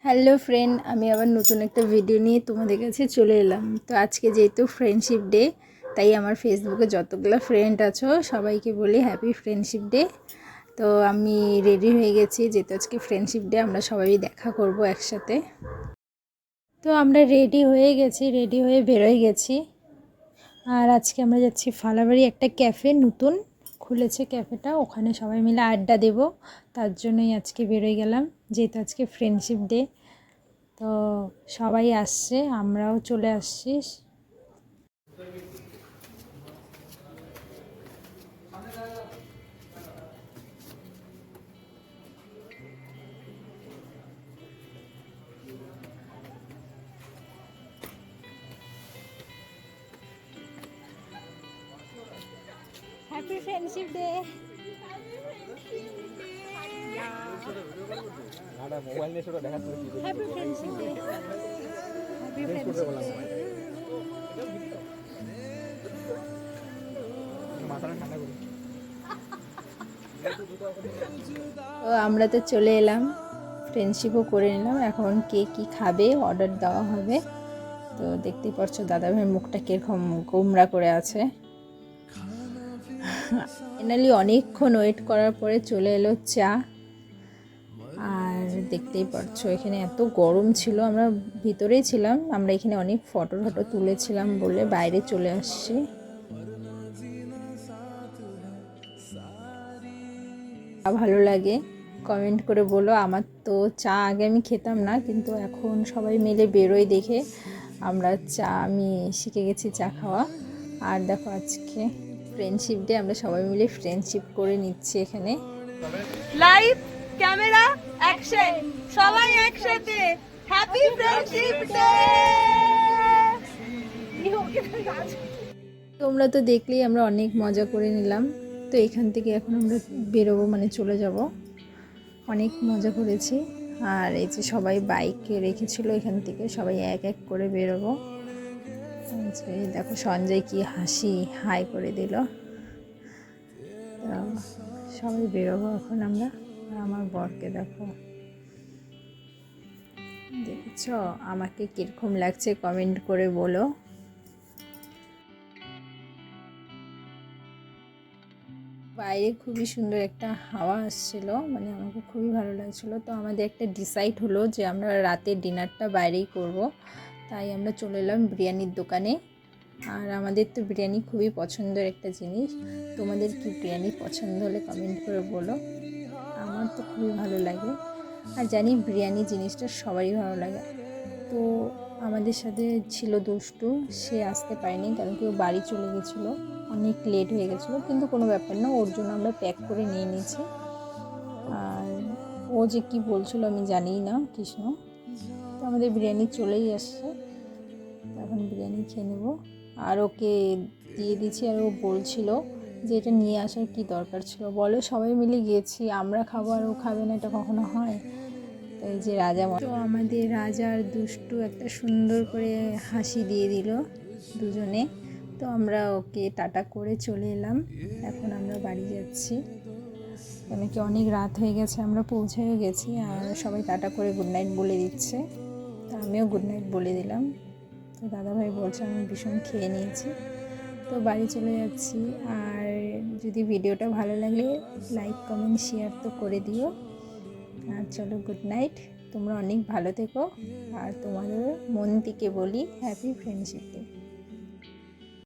Hello friend, আমি আবার নতুন একটা ভিডিও নিয়ে তোমাদের কাছে চলে এলাম। তো আজকে যেহেতু ফ্রেন্ডশিপ ডে, তাই আমার ফেসবুকে যতগুলো ফ্রেন্ড আছো সবাইকে বলি হ্যাপি ফ্রেন্ডশিপ ডে। তো আমি রেডি হয়ে গেছি, যেহেতু আজকে ফ্রেন্ডশিপ ডে আমরা সবাই দেখা করব একসাথে। তো আমরা রেডি হয়ে গেছি, রেডি হয়ে বেরোয় গেছি। আর আজকে আমরা যাচ্ছি ফালাবাড়ি, একটা ক্যাফে নতুন খুলেছে ক্যাফেটা, ওখানে সবাই মিলে আড্ডা দেব। তার জন্যই আজকে বেরোয় গেলাম, যেহেতু আজকে ফ্রেন্ডশিপ ডে। তো সবাই আসছে, আমরাও চলে আসছি। Happy friendship day. Happy friendship day. Happy friendship day. তো আমরা তো চলে এলাম, ফ্রেন্ডশিপও করে নিলাম। এখন কে কী খাবে অর্ডার দেওয়া হবে। তো দেখতেই পাচ্ছ দাদাভাইয়ের মুখটা কীরকম গোমরা করে আছে। ফাইনালি অনেকক্ষণ ওয়েট করার পরে চলে এলো চা। আর দেখতেই পাচ্ছ এখানে এত গরম ছিল, আমরা ভিতরেই ছিলাম, আমরা এখানে অনেক ফটো তুলেছিলাম বলে বাইরে চলে আসছি। ভালো লাগে কমেন্ট করে বলো। আমার তো চা আগে আমি খেতাম না, কিন্তু এখন সবাই মিলে বেরোই দেখে আমি শিখে গেছি চা খাওয়া। আর দেখো আজকে ফ্রেন্ডশিপ ডে, আমরা সবাই মিলে ফ্রেন্ডশিপ করে নিচ্ছি এখানে। লাইভ ক্যামেরা অ্যাকশন, সবাই একসাথে হ্যাপি ফ্রেন্ডশিপ ডে। তোমরা তো দেখলেই আমরা অনেক মজা করে নিলাম। তো এখান থেকে এখন আমরা বেরোবো, মানে চলে যাব। অনেক মজা করেছি। আর এই যে সবাই বাইকে রেখেছিল, এখান থেকে সবাই এক এক করে বেরোবো। দেখো সঞ্জয় কি হাসি হাই করে দিল। সবাই বেরোবো এখন আমরা। আমার বরকে দেখো, দেখেছ আমাকে কিরকম লাগছে কমেন্ট করে বলো। বাইরে খুবই সুন্দর একটা হাওয়া আসছিল, মানে আমাকে খুবই ভালো লাগছিলো। তো আমাদের একটা ডিসাইড হলো যে আমরা রাতের ডিনারটা বাইরেই করব। তাই আমরা চলে এলাম বিরিয়ানির দোকানে। আর আমাদের তো বিরিয়ানি খুবই পছন্দের একটা জিনিস। তোমাদের কি বিরিয়ানি পছন্দ হলে কমেন্ট করে বলো। আমার তো খুবই ভালো লাগে, আর জানি বিরিয়ানি জিনিসটা সবারই ভালো লাগে। তো আমাদের সাথে ছিল দুষ্টু, সে আসতে পারেনি কারণ কি ও বাড়ি চলে গেছিলো, অনেক লেট হয়ে গেছিলো। কিন্তু কোনো ব্যাপার না, ওর জন্য আমরা প্যাক করে নিয়ে নিয়েছি। আর ও যে কি বলছিল আমি জানি না কৃষ্ণ। তো আমাদের বিরিয়ানি চলেই আসছে, এখন বিরিয়ানি খেয়ে নেব। আর ওকে দিয়ে দিচ্ছি। আর ও বলছিল যে এটা নিয়ে আসার কি দরকার ছিল বলো, সবাই মিলে গিয়েছি, আমরা খাবো আর ও খাবে না, এটা কখনো হয়? তো এই যে রাজা, তো আমাদের রাজার দুষ্টু একটা সুন্দর করে হাসি দিয়ে দিল দুজনে। তো আমরা ওকে টাটা করে চলে এলাম। এখন আমরা বাড়ি যাচ্ছি, কেন কি অনেক রাত হয়ে গেছে, আমরা পৌঁছেও গেছি। আর সবাই টাটা করে গুড নাইট বলে দিচ্ছে, তো আমিও গুড নাইট বলে দিলাম। তো দাদাভাই বলছে আমি ভীষণ খেয়ে নিয়েছি। তো বাড়ি চলে যাচ্ছি। আর যদি ভিডিওটা ভালো লাগে লাইক কমেন্ট শেয়ার তো করে দিও। আর চলো গুড নাইট, তোমরা অনেক ভালো থেকো। আর তোমাদের মন থেকে বলি হ্যাপি ফ্রেন্ডশিপ ডে।